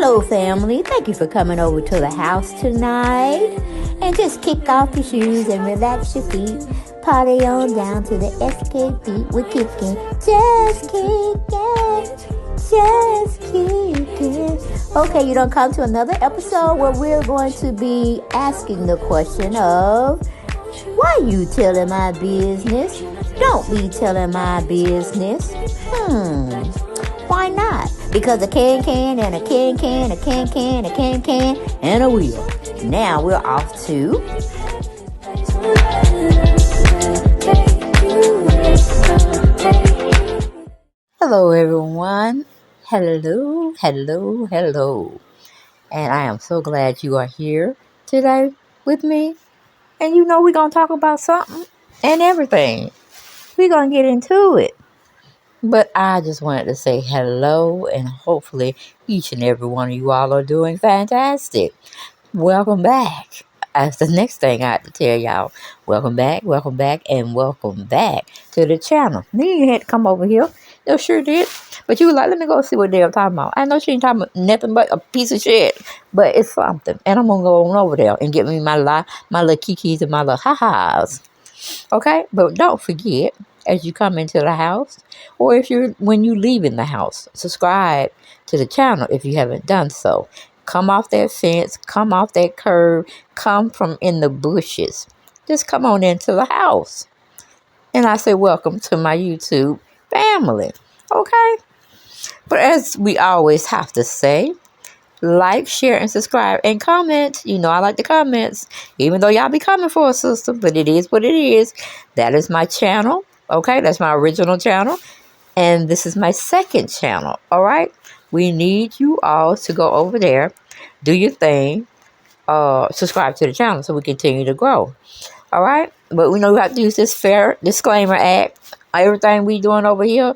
Hello, family. Thank you for coming over to the house tonight. And just kick off your shoes and relax your feet. Party on down to the SK beat. We're kicking. Just kicking. Just kicking. Okay, you don't come to another episode where we're going to be asking the question of, why you telling my business? Don't be telling my business. Why not? Because a can and a can, a can, and a wheel. Now we're off to... Hello, everyone. Hello. And I am so glad you are here today with me. And you know we're going to talk about something and everything. We're going to get into it. But I just wanted to say hello, and hopefully each and every one of you all are doing fantastic. Welcome back. That's the next thing I have to tell y'all. Welcome back, and welcome back to the channel. Then you had to come over here. No, sure did. But you were like, let me go see what they're talking about. I know she ain't talking about nothing but a piece of shit. But it's something. And I'm going to go on over there and get me my little kikis and my little ha-has. Okay? But don't forget, as you come into the house, or when you leave in the house, subscribe to the channel if you haven't done so. Come off that fence, come off that curb, come from in the bushes. Just come on into the house. And I say welcome to my YouTube family. Okay? But as we always have to say, like, share, and subscribe, and comment. You know I like the comments, even though y'all be coming for a sister, but it is what it is. That is my channel, okay? That's my original channel, and this is my second channel, all right? We need you all to go over there, do your thing, subscribe to the channel so we continue to grow, all right? But we know we have to use this fair disclaimer act. Everything we doing over here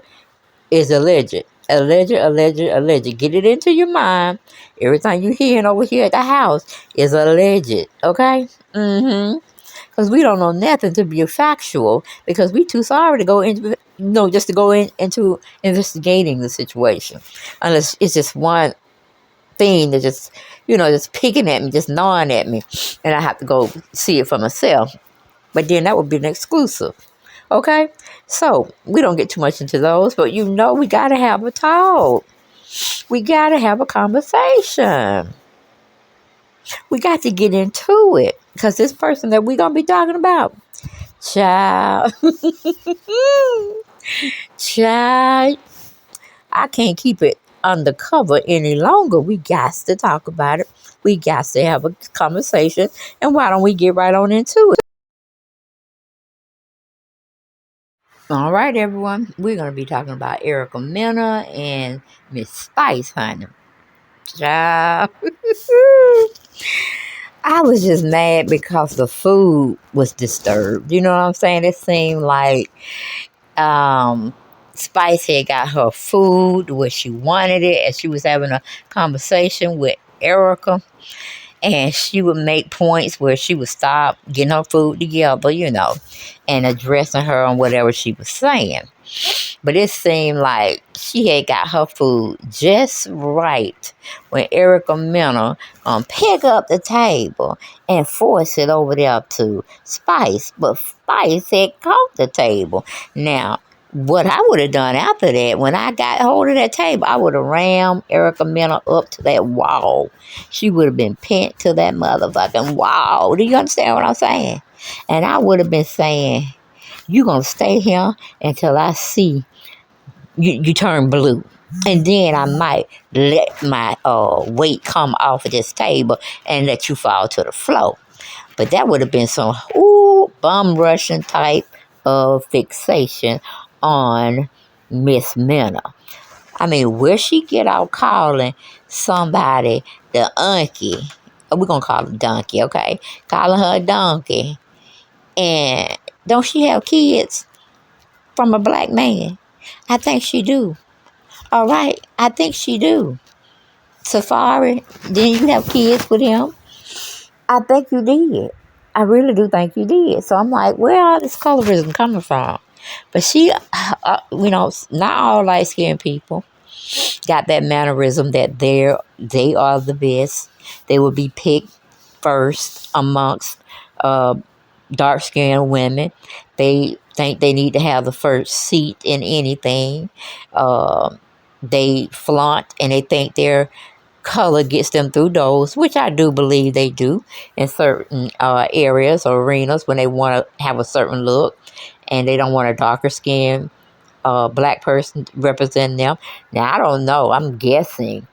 is alleged. Alleged. Get it into your mind. Everything you hearing over here at the house is alleged. Okay? Because we don't know nothing to be factual. Because we too sorry to go into, just to go into investigating the situation. Unless it's just one thing that just picking at me, just gnawing at me. And I have to go see it for myself. But then that would be an exclusive. Okay? So, we don't get too much into those, but we got to have a talk. We got to have a conversation. We got to get into it. Because this person that we're going to be talking about, child, I can't keep it undercover any longer. We got to talk about it. We got to have a conversation. And why don't we get right on into it? All right, everyone. We're going to be talking about Erica Mena and Miss Spice, honey. Child. I was just mad because the food was disturbed. You know what I'm saying? It seemed like Spice had got her food where she wanted it, and she was having a conversation with Erica. And she would make points where she would stop getting her food together, and addressing her on whatever she was saying. But it seemed like she had got her food just right when Erica Mena pick up the table and force it over there to Spice. But Spice had caught the table. Now, what I would have done after that, when I got hold of that table, I would have rammed Erica Mena up to that wall. She would have been pinned to that motherfucking wall. Do you understand what I'm saying? And I would have been saying, you going to stay here until I see you turn blue. And then I might let my weight come off of this table and let you fall to the floor. But that would have been some bum rushing type of fixation on Miss Mena. I mean, where she get out calling somebody the unky? We're going to call her donkey, okay? Calling her a donkey. And don't she have kids from a black man? I think she do. All right, I think she do. Safari, didn't you have kids with him? I think you did. I really do think you did. So I'm like, where all this colorism coming from? But she, not all light-skinned people got that mannerism that they are the best. They will be picked first amongst dark skinned women. They think they need to have the first seat in anything. They flaunt and they think their color gets them through doors, which I do believe they do in certain areas or arenas when they want to have a certain look and they don't want a darker skin black person representing them. Now, I don't know. I'm guessing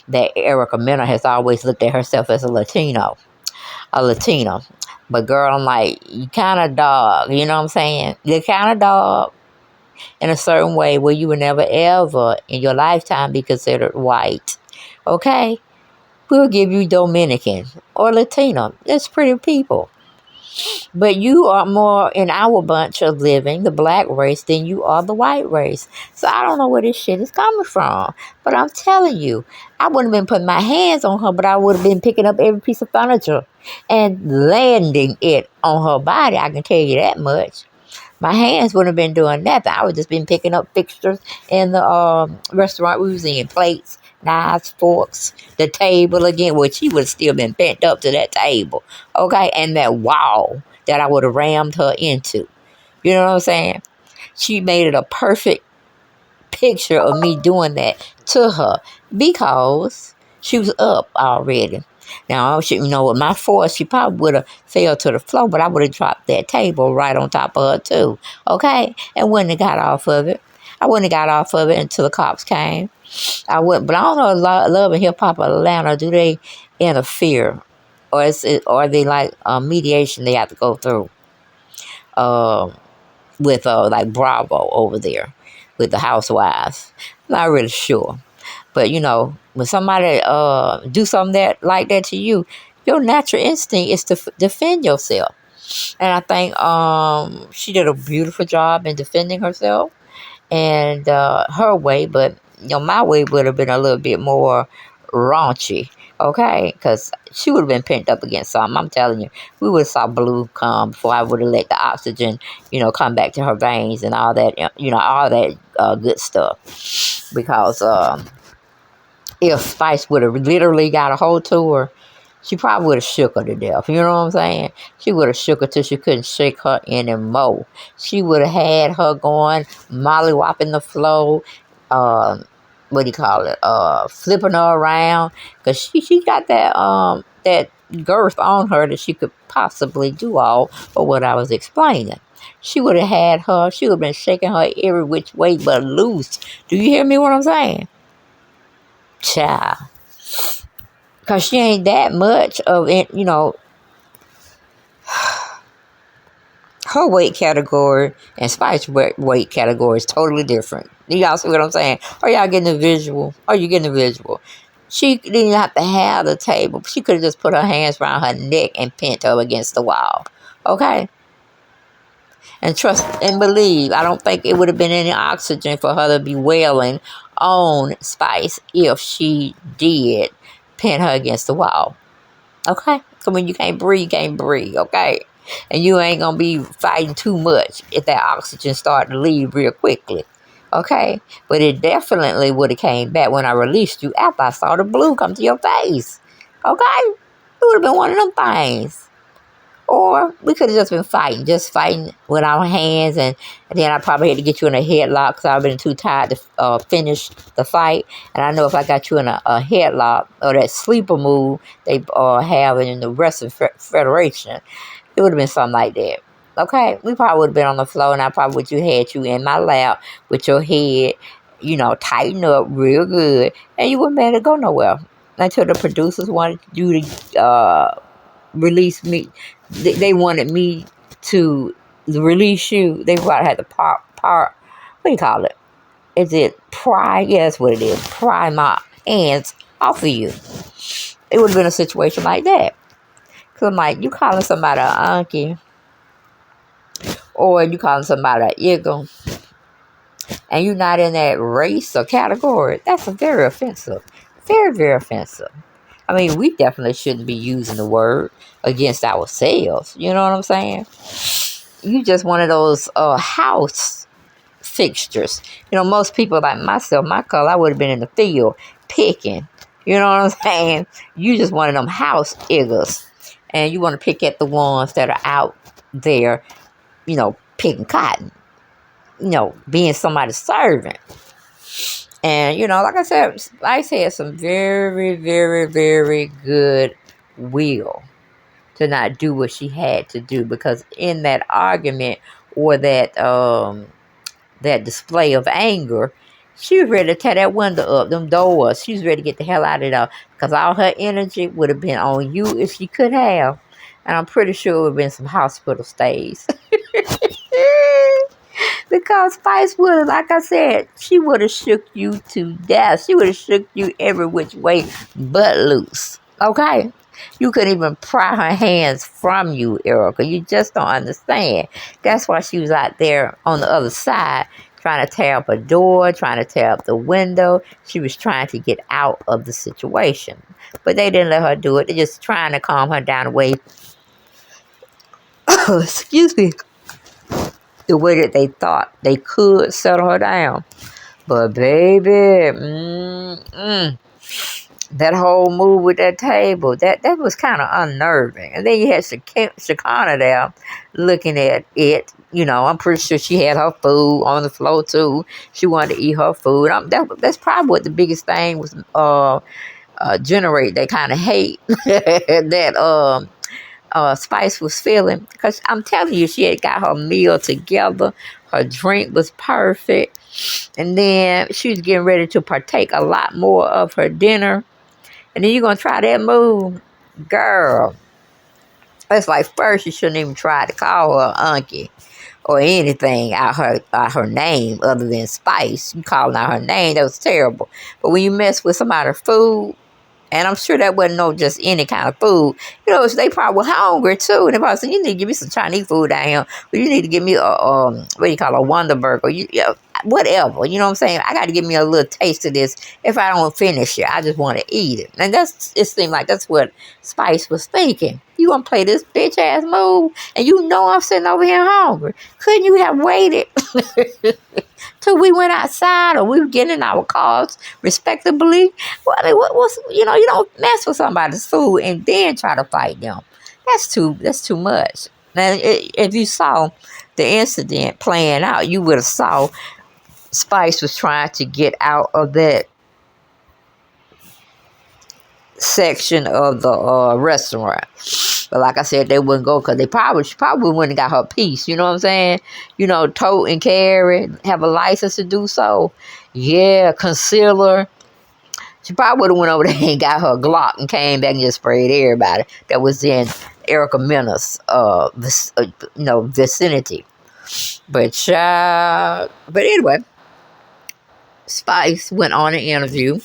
that Erica Mena has always looked at herself as a Latina. But girl, I'm like, you kind of dog, you know what I'm saying? You're kind of dog in a certain way where you would never ever in your lifetime be considered white. Okay? We'll give you Dominican or Latino. It's pretty people. But you are more in our bunch of living, the black race, than you are the white race. So I don't know where this shit is coming from. But I'm telling you, I wouldn't have been putting my hands on her, but I would have been picking up every piece of furniture and landing it on her body. I can tell you that much. My hands wouldn't have been doing nothing. I would just been picking up fixtures in the restaurant we was in, plates, knives, forks, the table again, which she would have still been bent up to that table, okay, and that wall that I would have rammed her into. You know what I'm saying? She made it a perfect picture of me doing that to her because she was up already. Now, with my force, she probably would have fell to the floor, but I would have dropped that table right on top of her, too. Okay? And wouldn't have got off of it. I wouldn't have got off of it until the cops came. I wouldn't. But I don't know, Love and Hip Hop Atlanta, do they interfere? Or are they like mediation they have to go through with like Bravo over there with the housewives? Not really sure. But when somebody do something like that to you, your natural instinct is to defend yourself. And I think she did a beautiful job in defending herself and her way. But my way would have been a little bit more raunchy. Okay, because she would have been pent up against something. I'm telling you, we would have saw blue come before I would have let the oxygen, come back to her veins and all that, all that good stuff. Because if Spice would have literally got a hold to her, she probably would have shook her to death. You know what I'm saying? She would have shook her till she couldn't shake her anymore. She would have had her going, mollywopping the floor, what do you call it? Flipping her around. Because she got that girth on her that she could possibly do all of what I was explaining. She would have had her, she would have been shaking her every which way but loose. Do you hear me what I'm saying? Child. Because she ain't that much of it, her weight category and Spice's weight category is totally different. Y'all see what I'm saying? Are y'all getting the visual? Are you getting the visual? She didn't have to have the table. She could have just put her hands around her neck and pinned her against the wall. Okay? And trust and believe, I don't think it would have been any oxygen for her to be wailing on Spice if she did pin her against the wall. Okay? So when you can't breathe, okay? And you ain't going to be fighting too much if that oxygen started to leave real quickly. Okay? But it definitely would have came back when I released you after I saw the blue come to your face. Okay? It would have been one of them things. Or we could have just fighting with our hands, and then I probably had to get you in a headlock because I've been too tired to finish the fight. And I know if I got you in a headlock or that sleeper move they have in the Wrestling Federation, it would have been something like that. Okay? We probably would have been on the floor, and I probably would have had you in my lap with your head, tighten up real good, and you wouldn't be able to go nowhere until the producers wanted you to release me. They wanted me to release you. They probably had to what do you call it? Is it pry? Yeah, that's what it is. Pry my hands off of you. It would have been a situation like that. Because I'm like, you calling somebody an auntie, or you calling somebody an eagle, and you're not in that race or category, that's very offensive. Very, very offensive. I mean, we definitely shouldn't be using the word against ourselves. You know what I'm saying? You just one of those house fixtures. Most people like myself, my color, I would have been in the field picking. You know what I'm saying? You just one of them house iggers. And you want to pick at the ones that are out there, picking cotton, being somebody's servant. And, like I said, Spice had some very, very, very good will to not do what she had to do, because in that argument or that display of anger, she was ready to tear that window up, them doors. She was ready to get the hell out of there, because all her energy would have been on you if she could have. And I'm pretty sure it would have been some hospital stays. Because Spice would have, like I said, she would have shook you to death. She would have shook you every which way but loose. Okay? You couldn't even pry her hands from you, Erica. You just don't understand. That's why she was out there on the other side, trying to tear up a door, trying to tear up the window. She was trying to get out of the situation. But they didn't let her do it. They're just trying to calm her down the way, excuse me, the way that they thought they could settle her down. But baby, that whole move with that table, that was kind of unnerving. And then you had Shakana there looking at it. I'm pretty sure she had her food on the floor too. She wanted to eat her food. That's probably what the biggest thing was generate that kind of hate that Spice was feeling. Because I'm telling you, she had got her meal together. Her drink was perfect. And then she was getting ready to partake a lot more of her dinner. And then you're going to try that move? Girl. It's like, first you shouldn't even try to call her Unky or anything out her name other than Spice. You calling out her name, that was terrible. But when you mess with somebody's food, and I'm sure that wasn't no just any kind of food. They probably were hungry too. And they probably said, you need to give me some Chinese food down here. Or you need to give me a Wonder Burger. Whatever. You know what I'm saying? I got to give me a little taste of this. If I don't finish it, I just want to eat it. And it seemed like that's what Spice was thinking. You want to play this bitch ass move? And I'm sitting over here hungry. Couldn't you have waited till we went outside or we were getting in our cars respectably? Well, I mean, you don't mess with somebody's food and then try to fight them. That's too much. Now, if you saw the incident playing out, you would have saw Spice was trying to get out of that section of the restaurant. But like I said, they wouldn't go because she probably wouldn't have got her piece. You know what I'm saying? Tote and carry, have a license to do so. Yeah, concealer. She probably would have went over there and got her Glock and came back and just sprayed everybody that was in Erica Mena's vicinity. But anyway, Spice went on an interview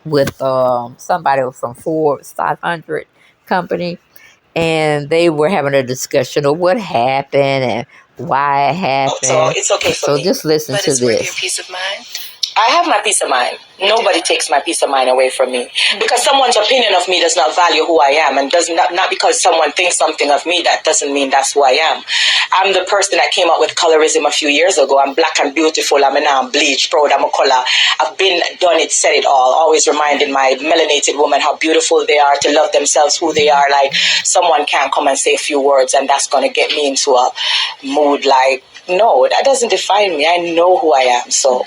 with somebody from Forbes 500 company, and they were having a discussion of what happened and why it happened. So it's okay for me. So just listen to this. But it's worth your peace of mind? I have my peace of mind. Nobody takes my peace of mind away from me. Because someone's opinion of me does not value who I am. And not because someone thinks something of me, that doesn't mean that's who I am. I'm the person that came up with colorism a few years ago. I'm black and beautiful. I'm bleached, proud. I'm a color. I've done it, said it all. Always reminding my melanated women how beautiful they are, to love themselves, who they are. Like, someone can't come and say a few words and that's going to get me into a mood like, no, that doesn't define me. I know who I am. So,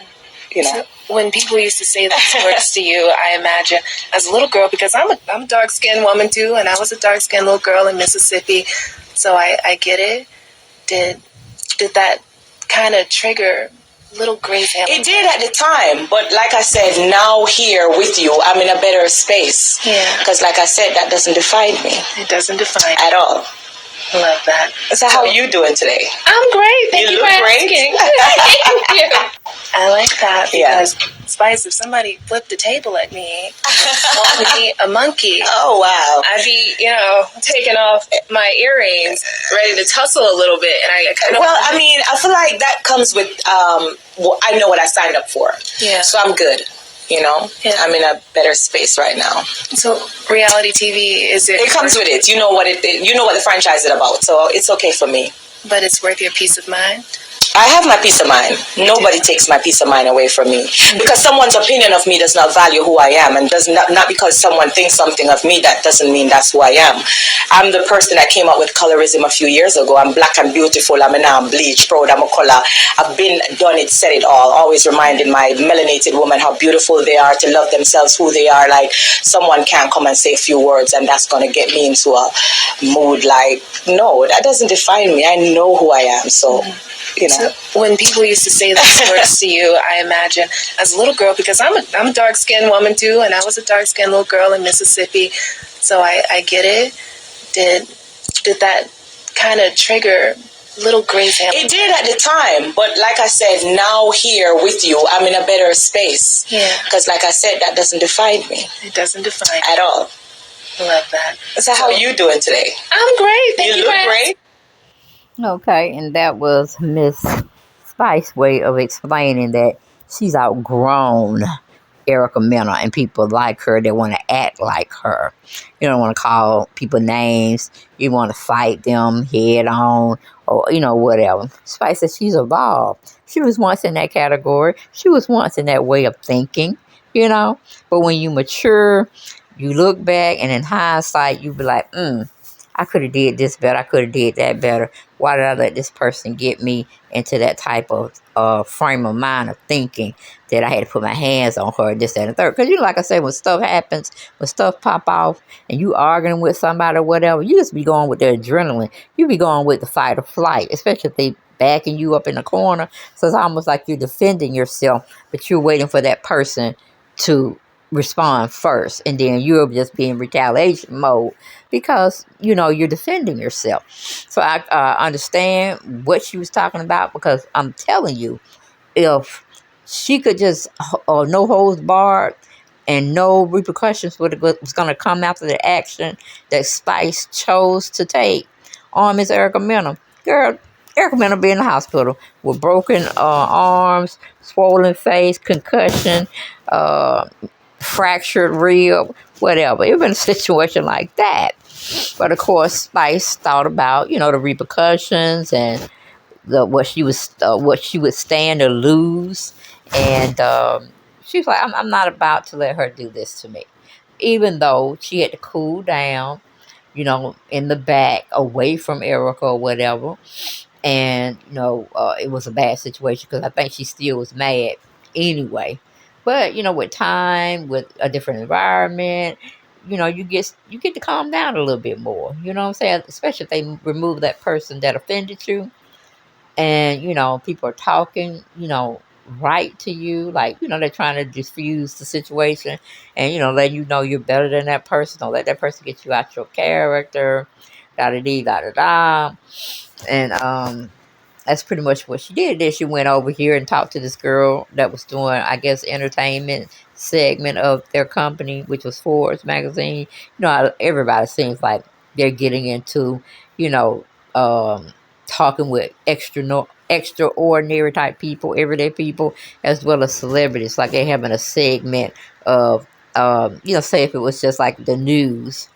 So when people used to say those words to you, I imagine as a little girl, because I'm a dark-skinned woman too, and I was a dark-skinned little girl in Mississippi, so I get it. Did that kind of trigger little Grace Hamilton? It did at the time, but like I said, now here with you, I'm in a better space. Yeah. Because like I said, that doesn't define me. It doesn't define at all. I love that. So how are you doing today? I'm great. Thank you for asking. Thank you. I like that because, Spice, if somebody flipped the table at me, called me a monkey. Oh, wow. I'd be, taking off my earrings, ready to tussle a little bit. And I kind of... Well, I mean, I feel like that comes with, I know what I signed up for. Yeah. So I'm good. I'm in a better space right now. So reality TV, is it... It comes with it. You know what the franchise is about. So it's okay for me. But it's worth your peace of mind? I have my peace of mind. Nobody takes my peace of mind away from me. Because someone's opinion of me does not value who I am, and does not because someone thinks something of me, that doesn't mean that's who I am. I'm the person that came up with colorism a few years ago. I'm black and beautiful. I'm Mena, I'm bleach, proud, I'm a color. I've been, done it, said it all. Always reminding my melanated women how beautiful they are, to love themselves, who they are. Like, someone can't come and say a few words and that's going to get me into a mood. Like, no, that doesn't define me. I know who I am. So, you know. So when people used to say those words to you, I imagine as a little girl, because I'm a dark skinned woman too, and I was a dark skinned little girl in Mississippi, so I get it. Did that kind of trigger little Grace? It did at the time, but like I said, now here with you, I'm in a better space. Yeah. Because like I said, that doesn't define me. It doesn't define at all. Love that. So how are you doing today? I'm great. Thank you look great. Okay, and that was Miss Spice's way of explaining that she's outgrown Erica Mena and people like her that want to act like her. You don't want to call people names. You want to fight them head on or, whatever. Spice says she's evolved. She was once in that category. She was once in that way of thinking, But when you mature, you look back and in hindsight, you be like, I could have did this better. I could have did that better. Why did I let this person get me into that type of frame of mind of thinking that I had to put my hands on her, this, that, and the third? Because, like I said, when stuff happens, when stuff pop off and you arguing with somebody or whatever, you just be going with the adrenaline. You be going with the fight or flight, especially if they backing you up in the corner. So it's almost like you're defending yourself, but you're waiting for that person to respond first, and then you'll just be in retaliation mode because you're defending yourself. So I understand what she was talking about, because I'm telling you, if she could just no holds barred and no repercussions was going to come after the action that Spice chose to take on Miss Erica Mena, girl, Erica Mena be in the hospital with broken arms, swollen face, concussion, fractured rib, whatever. It been a situation like that. But of course, Spice thought about, the repercussions and what she would stand or lose, and she was like, I'm not about to let her do this to me, even though she had to cool down, in the back, away from Erica or whatever. And, it was a bad situation because I think she still was mad anyway. But, with time, with a different environment, you get to calm down a little bit more. You know what I'm saying? Especially if they remove that person that offended you. And, people are talking, right to you. Like, they're trying to diffuse the situation and, let you know you're better than that person. Don't let that person get you out your character. Da-da-dee, da-da-da. And, that's pretty much what she did. Then she went over here and talked to this girl that was doing, I guess, entertainment segment of their company, which was Forbes magazine. Everybody seems like they're getting into, you know, um, talking with extraordinary type people, everyday people, as well as celebrities. Like they're having a segment of, say if it was just like the news.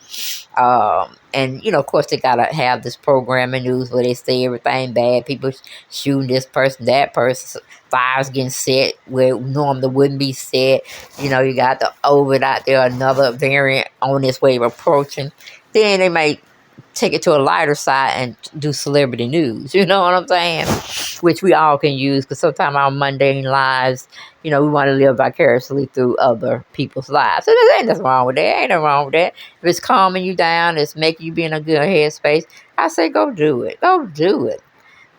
And of course they gotta have this program in news where they say everything bad, people shooting this person, that person, fires getting set where normally wouldn't be set. You got the ovid out there, another variant on this way of approaching. Then they might take it to a lighter side and do celebrity news. You know what I'm saying? Which we all can use, because sometimes our mundane lives, we want to live vicariously through other people's lives. So there ain't nothing wrong with that. Ain't nothing wrong with that. If it's calming you down, it's making you be in a good headspace, I say go do it. Go do it.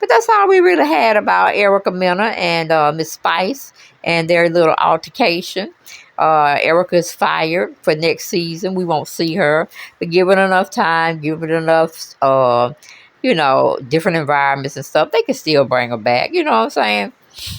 But that's all we really had about Erica Mena and Miss Spice and their little altercation. Erica's fired for next season. We won't see her. But give it enough time, give it enough, different environments and stuff, they can still bring her back. You know what I'm saying?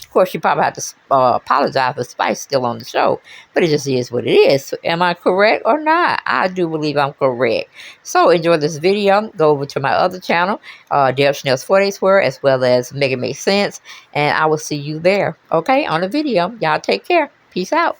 Of course, you probably have to apologize for Spice still on the show, but it just is what it is. So am I correct or not? I do believe I'm correct. So enjoy this video. Go over to my other channel, Deb Chanel's 4 Square, as well as Make It Make Sense, and I will see you there, okay, on the video. Y'all take care. Peace out.